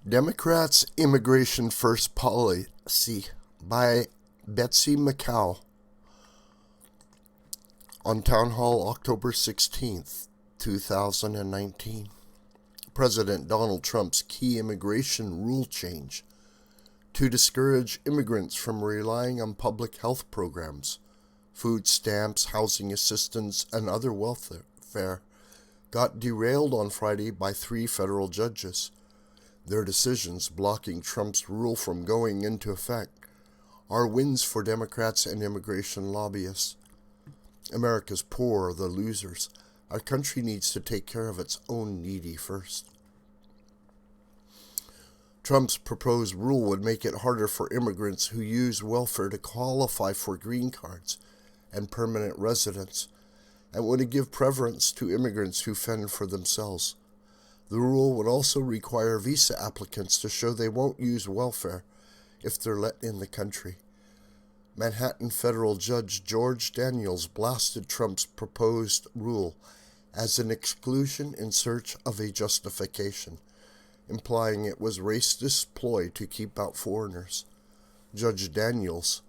Democrats' Immigration First Policy by Betsy McCaughey on Townhall, October 16th, 2019. President Donald Trump's key immigration rule change to discourage immigrants from relying on public health programs, food stamps, housing assistance, and other welfare got derailed on Friday by 3 federal judges. Their decisions blocking Trump's rule from going into effect are wins for Democrats and immigration lobbyists. America's poor are the losers. Our country needs to take care of its own needy first. Trump's proposed rule would make it harder for immigrants who use welfare to qualify for green cards and permanent residence, and would give preference to immigrants who fend for themselves. The rule would also require visa applicants to show they won't use welfare if they're let in the country. Manhattan federal judge George Daniels blasted Trump's proposed rule as an exclusion in search of a justification, implying it was racist ploy to keep out foreigners. Judge Daniels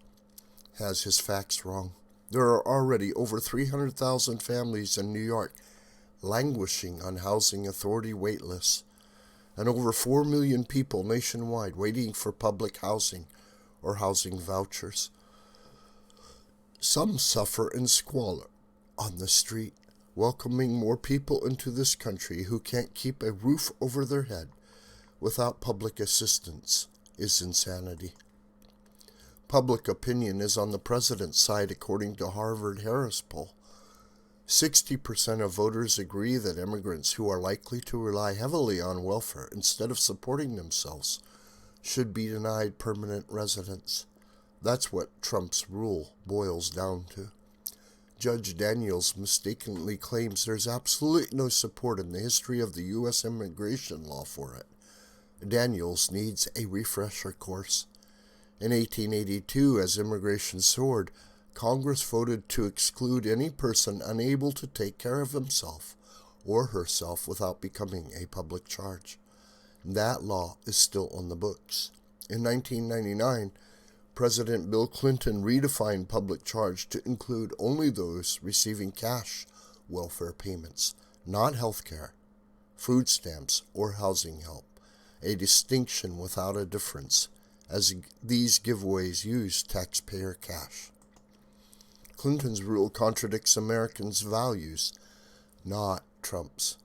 has his facts wrong. There are already over 300,000 families in New York languishing on housing authority wait lists, and over 4 million people nationwide waiting for public housing or housing vouchers. Some suffer in squalor on the street. Welcoming more people into this country who can't keep a roof over their head without public assistance is insanity. Public opinion is on the president's side, according to Harvard-Harris poll. 60% of voters agree that immigrants who are likely to rely heavily on welfare instead of supporting themselves should be denied permanent residence. That's what Trump's rule boils down to. Judge Daniels mistakenly claims there's absolutely no support in the history of the U.S. immigration law for it. Daniels needs a refresher course. In 1882, as immigration soared, Congress voted to exclude any person unable to take care of himself or herself without becoming a public charge. That law is still on the books. In 1999, President Bill Clinton redefined public charge to include only those receiving cash welfare payments, not health care, food stamps, or housing help, a distinction without a difference, as these giveaways use taxpayer cash. Clinton's rule contradicts Americans' values, not Trump's.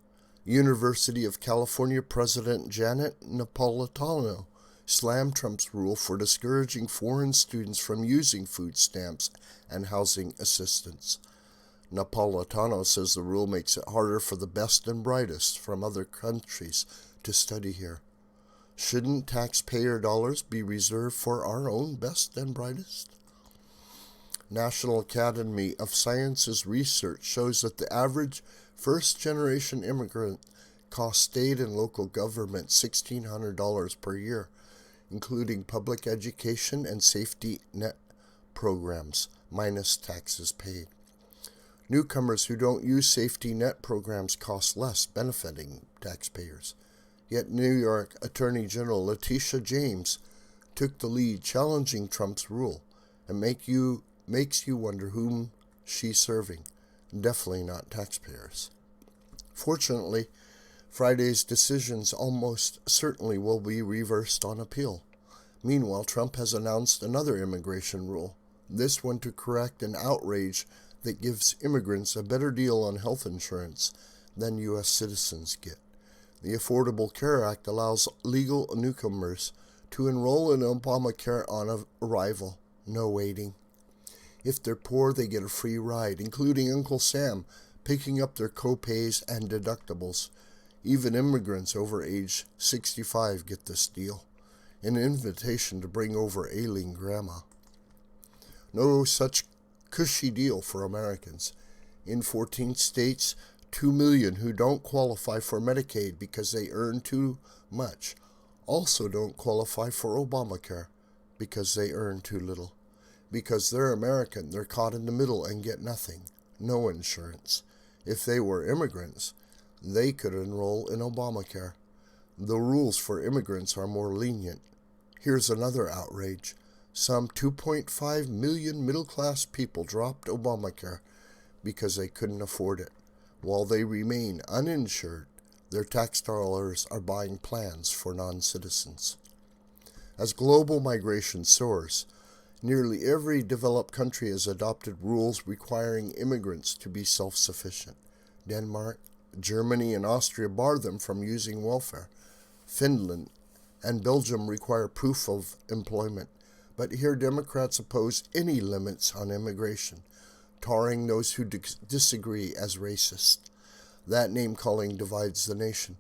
University of California President Janet Napolitano slammed Trump's rule for discouraging foreign students from using food stamps and housing assistance. Napolitano says the rule makes it harder for the best and brightest from other countries to study here. Shouldn't taxpayer dollars be reserved for our own best and brightest? National Academy of Sciences research shows that the average first-generation immigrant costs state and local government $1,600 per year, including public education and safety net programs, minus taxes paid. Newcomers who don't use safety net programs cost less, benefiting taxpayers. Yet New York Attorney General Letitia James took the lead, challenging Trump's rule, and makes you wonder whom she's serving. Definitely not taxpayers. Fortunately, Friday's decisions almost certainly will be reversed on appeal. Meanwhile, Trump has announced another immigration rule, this one to correct an outrage that gives immigrants a better deal on health insurance than U.S. citizens get. The Affordable Care Act allows legal newcomers to enroll in Obamacare on arrival, no waiting. If they're poor, they get a free ride, including Uncle Sam picking up their co-pays and deductibles. Even immigrants over age 65 get this deal, an invitation to bring over ailing grandma. No such cushy deal for Americans. In 14 states, 2 million who don't qualify for Medicaid because they earn too much also don't qualify for Obamacare because they earn too little. Because they're American, they're caught in the middle and get nothing, no insurance. If they were immigrants, they could enroll in Obamacare. the rules for immigrants are more lenient. Here's another outrage. Some 2.5 million middle-class people dropped Obamacare because they couldn't afford it. While they remain uninsured, their tax dollars are buying plans for non-citizens. As global migration soars, nearly every developed country has adopted rules requiring immigrants to be self-sufficient. Denmark, Germany, and Austria bar them from using welfare. Finland and Belgium require proof of employment. But here Democrats oppose any limits on immigration, tarring those who disagree as racist. That name-calling divides the nation.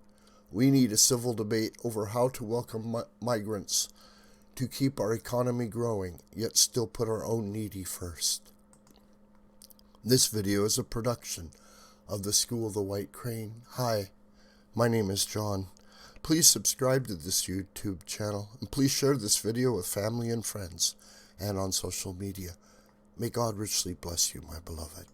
We need a civil debate over how to welcome migrants to keep our economy growing, yet still put our own needy first. This video is a production of the School of the White Crane. Hi, my name is John. Please subscribe to this YouTube channel, and please share this video with family and friends and on social media. May God richly bless you, my beloved.